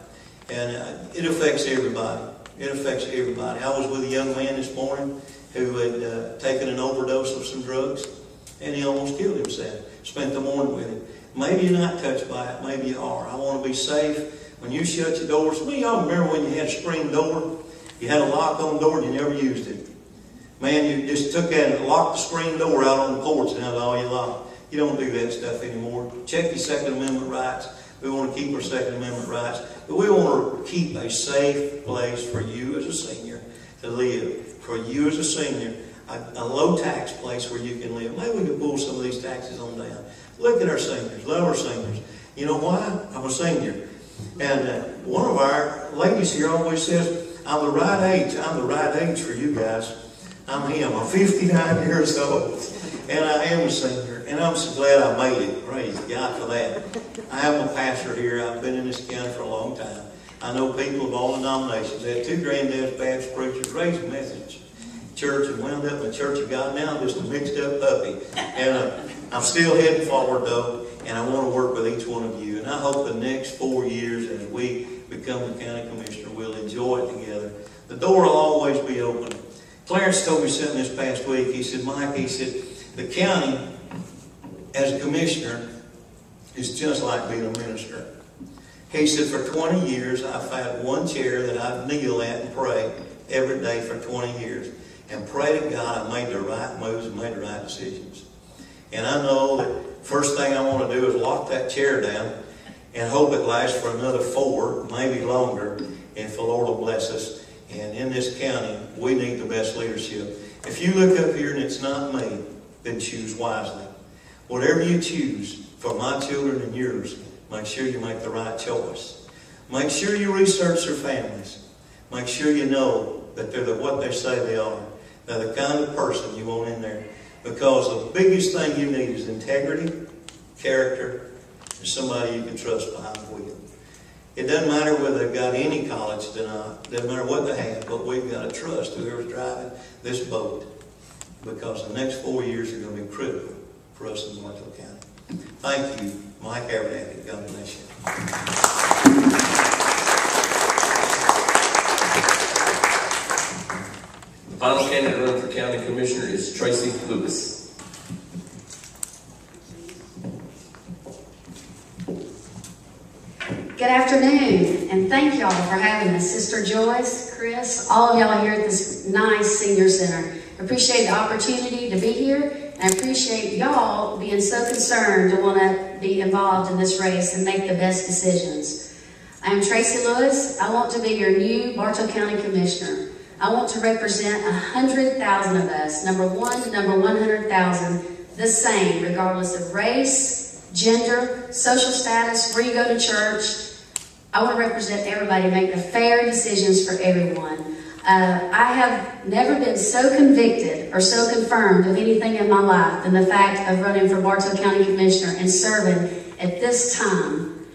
S9: And it affects everybody. It affects everybody. I was with a young man this morning who had taken an overdose of some drugs, and he almost killed himself. Spent the morning with him. Maybe you're not touched by it. Maybe you are. I want to be safe. When you shut your doors, some of y'all remember when you had a screen door? You had a lock on the door and you never used it. Man, you just took that and locked the screen door out on the porch and had all your lock. You don't do that stuff anymore. Check your Second Amendment rights. We want to keep our Second Amendment rights. But we want to keep a safe place for you as a senior to live. For you as a senior, a low tax place where you can live. Maybe we can pull some of these taxes on down. Look at our seniors. Love our seniors. You know why? I'm a senior. And one of our ladies here always says, I'm the right age. I'm the right age for you guys. I'm him. I'm 59 years old. And I am a senior. And I'm so glad I made it. Praise God for that. I am a pastor here. I've been in this county for a long time. I know people of all denominations. I had two granddads, Baptist preachers, raised a Methodist church and wound up in the Church of God. Now I'm just a mixed up puppy. And I'm still heading forward though. And I want to work with each one of you. And I hope the next 4 years as we become the county commissioner, we'll enjoy it together. The door will always be open. Clarence told me something this past week. He said, Mike, he said, the county as a commissioner is just like being a minister. He said, for 20 years, I've had one chair that I kneel at and pray every day for 20 years. And pray to God I made the right moves and made the right decisions. And I know that first thing I want to do is lock that chair down and hope it lasts for another 4, maybe longer, and if the Lord will bless us. And in this county, we need the best leadership. If you look up here and it's not me, then choose wisely. Whatever you choose for my children and yours, make sure you make the right choice. Make sure you research their families. Make sure you know that they're what they say they are. They're the kind of person you want in there. Because the biggest thing you need is integrity, character, and somebody you can trust behind the wheel. It doesn't matter whether they've got any college or not. Doesn't matter what they have, but we've got to trust whoever's driving this boat, because the next 4 years are going to be critical for us in Bartow County. Thank you, Mike Abernathy. God bless you.
S1: The final candidate running for county commissioner is Tracy Lewis.
S10: Good afternoon, and thank y'all for having us. Sister Joyce, Chris, all of y'all here at this nice senior center. I appreciate the opportunity to be here, and I appreciate y'all being so concerned to want to be involved in this race and make the best decisions. I am Tracy Lewis. I want to be your new Bartow County Commissioner. I want to represent 100,000 of us, number 1 to number 100,000, the same, regardless of race, gender, social status, where you go to church. I want to represent everybody, make the fair decisions for everyone. I have never been so convicted or so confirmed of anything in my life than the fact of running for Bartow County Commissioner and serving at this time.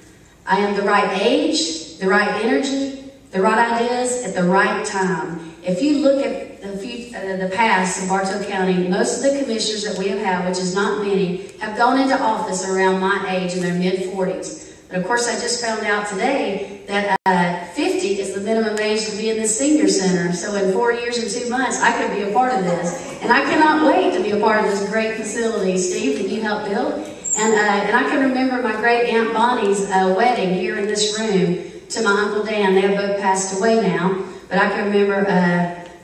S10: I am the right age, the right energy, the right ideas at the right time. If you look at the past in Bartow County, most of the commissioners that we have had, which is not many, have gone into office around my age in their mid-40s. But of course, I just found out today that 50 is the minimum age to be in the senior center. So in 4 years and 2 months, I could be a part of this. And I cannot wait to be a part of this great facility, Steve, that you helped build. And I can remember my great Aunt Bonnie's wedding here in this room to my Uncle Dan. They have both passed away now. But I can remember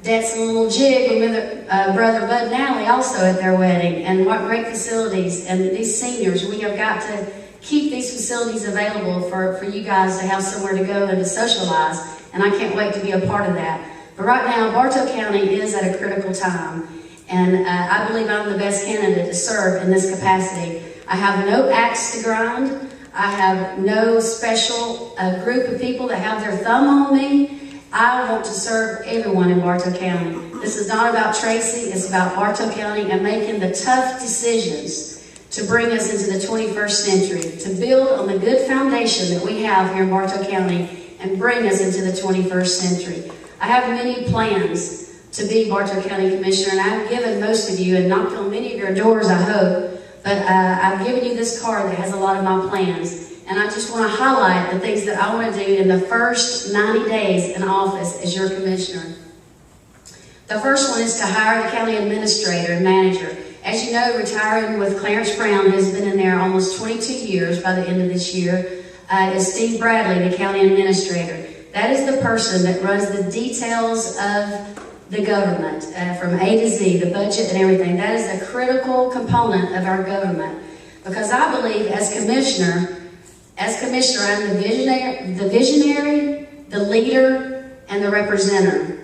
S10: dancing a little jig with Brother Bud Nally also at their wedding. And what great facilities. And these seniors, we have got to keep these facilities available for you guys to have somewhere to go and to socialize. And I can't wait to be a part of that. But right now, Bartow County is at a critical time. And I believe I'm the best candidate to serve in this capacity. I have no axe to grind. I have no special group of people that have their thumb on me. I want to serve everyone in Bartow County. This is not about Tracy, it's about Bartow County and making the tough decisions to bring us into the 21st century, to build on the good foundation that we have here in Bartow County and bring us into the 21st century. I have many plans to be Bartow County Commissioner, and I've given most of you and knocked on many of your doors, I hope, but I've given you this card that has a lot of my plans. And I just want to highlight the things that I want to do in the first 90 days in office as your commissioner. The first one is to hire the county administrator and manager. As you know, retiring with Clarence Brown, who's been in there almost 22 years by the end of this year, is Steve Bradley, the county administrator. That is the person that runs the details of the government, from A to Z, the budget and everything. That is a critical component of our government. Because I believe as commissioner, I'm the visionary, the leader, and the representative.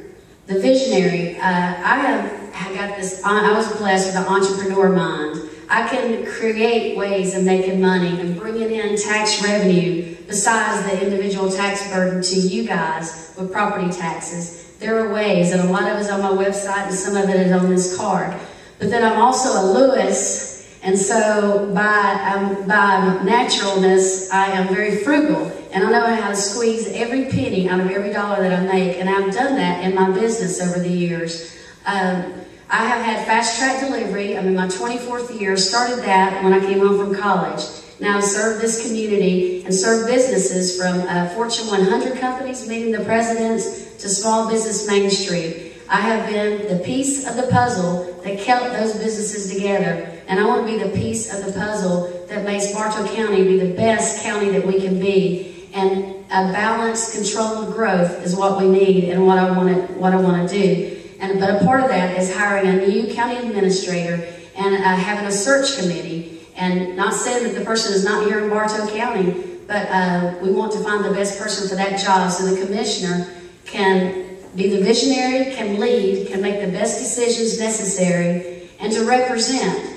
S10: The visionary, I got this, I was blessed with an entrepreneur mind. I can create ways of making money and bringing in tax revenue besides the individual tax burden to you guys with property taxes. There are ways, and a lot of it is on my website and some of it is on this card. But then I'm also a Lewis. And so by naturalness, I am very frugal. And I know how to squeeze every penny out of every dollar that I make. And I've done that in my business over the years. I have had fast track delivery. I'm in my 24th year. Started that when I came home from college. Now I've served this community and served businesses from Fortune 100 companies, meeting the presidents, to Small Business Main Street. I have been the piece of the puzzle that kept those businesses together. And I want to be the piece of the puzzle that makes Bartow County be the best county that we can be. And a balanced, controlled growth is what we need and what I want to do. But a part of that is hiring a new county administrator and having a search committee. And not saying that the person is not here in Bartow County, but we want to find the best person for that job so the commissioner can be the visionary, can lead, can make the best decisions necessary, and to represent.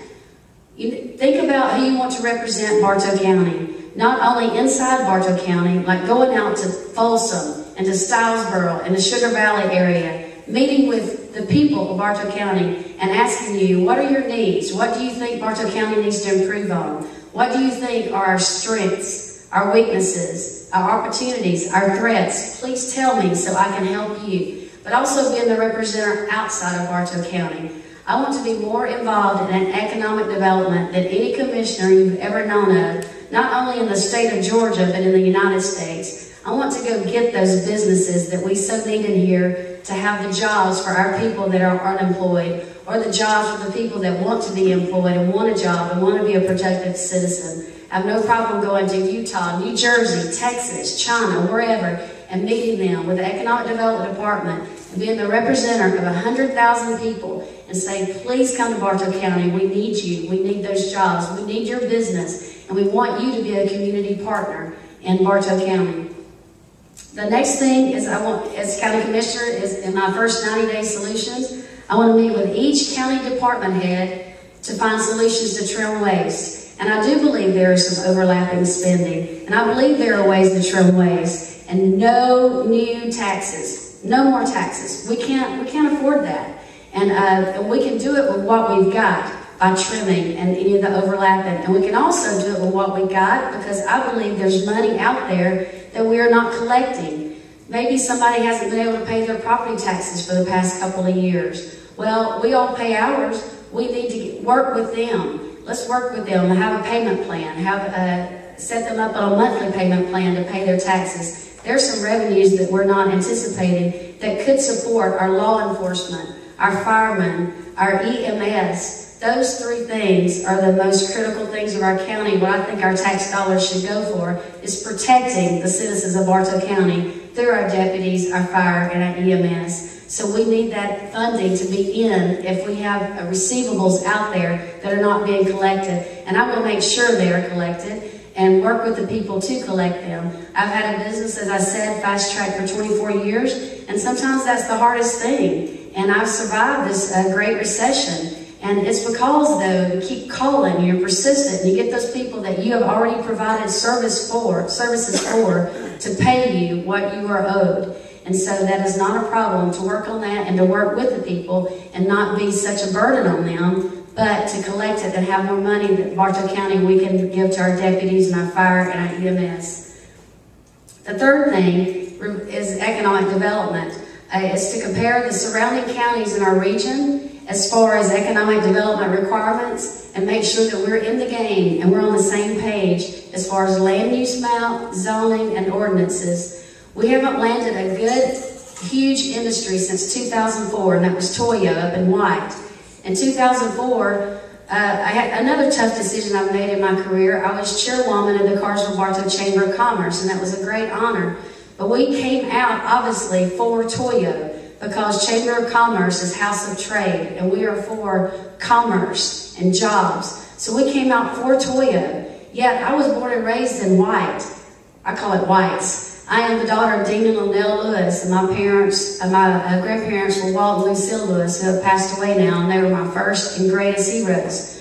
S10: Think about who you want to represent Bartow County. Not only inside Bartow County, like going out to Folsom and to Stylesboro and the Sugar Valley area, meeting with the people of Bartow County and asking you, what are your needs? What do you think Bartow County needs to improve on? What do you think are our strengths? our weaknesses, our opportunities, our threats. Please tell me so I can help you. But also being the representative outside of Bartow County. I want to be more involved in economic development than any commissioner you've ever known of, not only in the state of Georgia, but in the United States. I want to go get those businesses that we so need in here to have the jobs for our people that are unemployed, or the jobs for the people that want to be employed and want a job and want to be a productive citizen. I have no problem going to Utah, New Jersey, Texas, China, wherever, and meeting them with the Economic Development Department and being the representative of 100,000 people and say, please come to Bartow County. We need you. We need those jobs. We need your business. And we want you to be a community partner in Bartow County. The next thing is I want, as county commissioner, is in my first 90-day solutions, I want to meet with each county department head to find solutions to trim waste. And I do believe there is some overlapping spending. And I believe there are ways to trim waste. And no new taxes. No more taxes. We can't afford that. And we can do it with what we've got by trimming and any of the overlapping. And we can also do it with what we got, because I believe there's money out there that we are not collecting. Maybe somebody hasn't been able to pay their property taxes for the past couple of years. Well, we all pay ours. We need to work with them. Let's work with them, have a payment plan, set them up on a monthly payment plan to pay their taxes. There's some revenues that we're not anticipating that could support our law enforcement, our firemen, our EMS. Those three things are the most critical things of our county. What I think our tax dollars should go for is protecting the citizens of Bartow County through our deputies, our fire, and our EMS. So we need that funding to be in if we have receivables out there that are not being collected. And I will make sure they are collected and work with the people to collect them. I've had a business, as I said, Fast Track for 24 years, and sometimes that's the hardest thing. And I've survived this great recession. And it's because, though, you keep calling, you're persistent, and you get those people that you have already provided services for, to pay you what you are owed. And so that is not a problem to work on that and to work with the people and not be such a burden on them, but to collect it and have more money that Bartow County we can give to our deputies and our fire and our EMS. The third thing is economic development. It's to compare the surrounding counties in our region as far as economic development requirements and make sure that we're in the game and we're on the same page as far as land use map, zoning, and ordinances. We haven't landed a good, huge industry since 2004, and that was Toyo up in White. In 2004, I had another tough decision I've made in my career. I was chairwoman of the Cartersville-Bartow Chamber of Commerce, and that was a great honor. But we came out, obviously, for Toyo, because Chamber of Commerce is House of Trade, and we are for commerce and jobs. So we came out for Toyo. Yet I was born and raised in White. I call it Whites. I am the daughter of Dean and Lindell Lewis, and my grandparents were Walt and Lucille Lewis, who have passed away now, and they were my first and greatest heroes.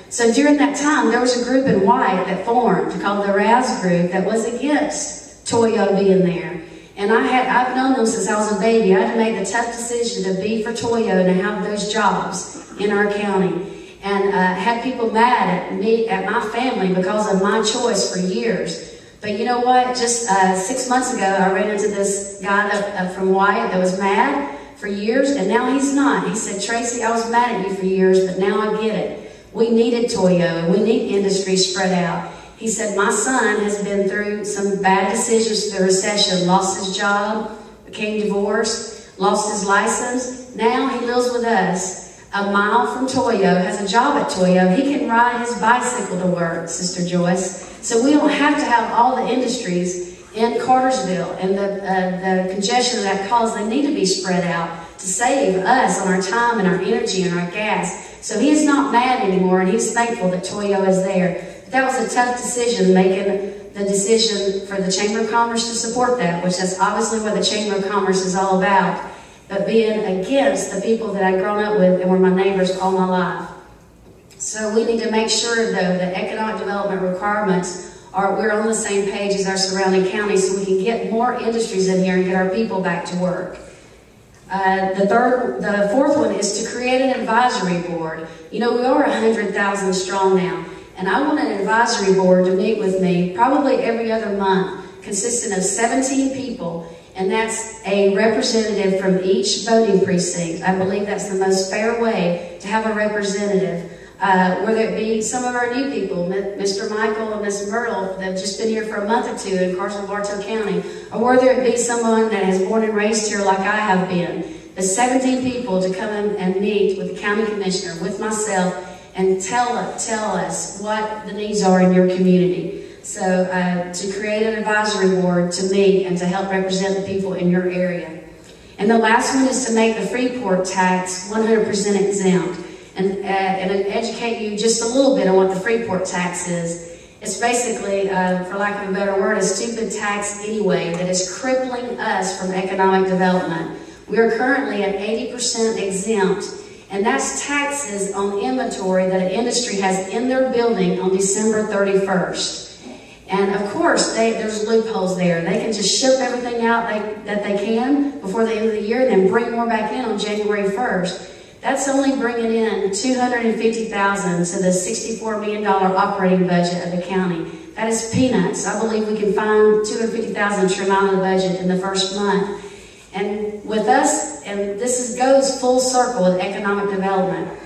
S10: So during that time, there was a group in White that formed called the Raz Group that was against Toyo being there. And I've known them since I was a baby. I had to make the tough decision to be for Toyo and to have those jobs in our county. And had people mad at me, at my family, because of my choice for years. But you know what? Just 6 months ago, I ran into this guy from Wyatt that was mad for years, and now he's not. He said, Tracy, I was mad at you for years, but now I get it. We needed Toyo, and we need industry spread out. He said, my son has been through some bad decisions through the recession, lost his job, became divorced, lost his license. Now he lives with us a mile from Toyo, has a job at Toyo. He can ride his bicycle to work, Sister Joyce. So we don't have to have all the industries in Cartersville and the congestion that caused. They need to be spread out to save us on our time and our energy and our gas. So he is not mad anymore, and he's thankful that Toyo is there. That was a tough decision, making the decision for the Chamber of Commerce to support that, which is obviously what the Chamber of Commerce is all about, but being against the people that I'd grown up with and were my neighbors all my life. So we need to make sure, though, that economic development requirements we're on the same page as our surrounding counties so we can get more industries in here and get our people back to work. The fourth one is to create an advisory board. You know, we are 100,000 strong now. And I want an advisory board to meet with me probably every other month, consisting of 17 people, and that's a representative from each voting precinct. I believe that's the most fair way to have a representative. Whether it be some of our new people, Mr. Michael and Ms. Myrtle, that have just been here for a month or two in Carson-Bartow County, or whether it be someone that has born and raised here like I have been. The 17 people to come in and meet with the county commissioner, with myself, and tell us what the needs are in your community. So to create an advisory board to meet and to help represent the people in your area. And the last one is to make the Freeport tax 100% exempt. And educate you just a little bit on what the Freeport tax is. It's basically, for lack of a better word, a stupid tax anyway that is crippling us from economic development. We are currently at 80% exempt, and that's taxes on inventory that an industry has in their building on December 31st. And of course, there's loopholes there. They can just ship everything out that they can before the end of the year and then bring more back in on January 1st. That's only bringing in $250,000 to the $64 million operating budget of the county. That is peanuts. I believe we can find $250,000 trim out of the budget in the first month. And with us, and this goes full circle with economic development.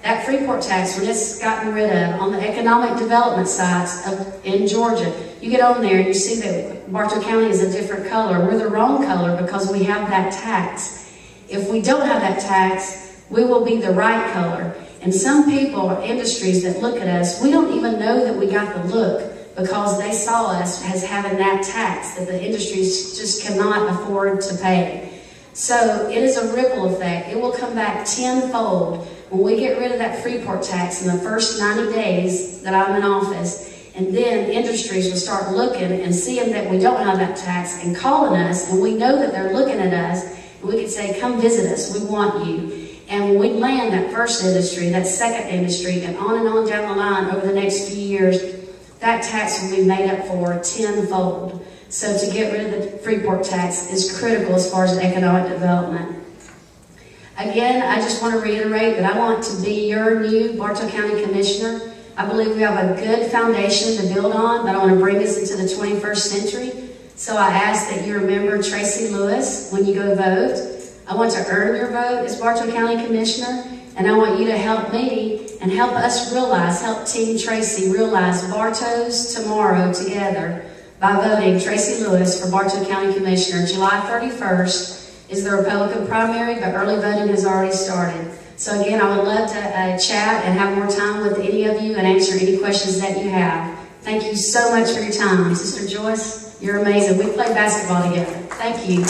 S10: That Freeport tax, when it's gotten rid of, on the economic development sites in Georgia, you get on there and you see that Bartow County is a different color. We're the wrong color because we have that tax. If we don't have that tax, we will be the right color. And some people or industries that look at us, we don't even know that we got the look because they saw us as having that tax that the industries just cannot afford to pay. So it is a ripple effect. It will come back tenfold when we get rid of that Freeport tax in the first 90 days that I'm in office. And then industries will start looking and seeing that we don't have that tax and calling us, and we know that they're looking at us, and we can say, come visit us, we want you. And when we land that first industry, that second industry, and on down the line over the next few years, that tax will be made up for tenfold. So to get rid of the Freeport tax is critical as far as economic development. Again, I just want to reiterate that I want to be your new Bartow County Commissioner. I believe we have a good foundation to build on, but I want to bring us into the 21st century. So I ask that you remember Tracy Lewis when you go vote. I want to earn your vote as Bartow County Commissioner, and I want you to help me and help us realize, help Team Tracy realize Bartow's tomorrow together by voting Tracy Lewis for Bartow County Commissioner. July 31st is the Republican primary, but early voting has already started. So again, I would love to chat and have more time with any of you and answer any questions that you have. Thank you so much for your time. Sister Joyce, you're amazing. We play basketball together. Thank you.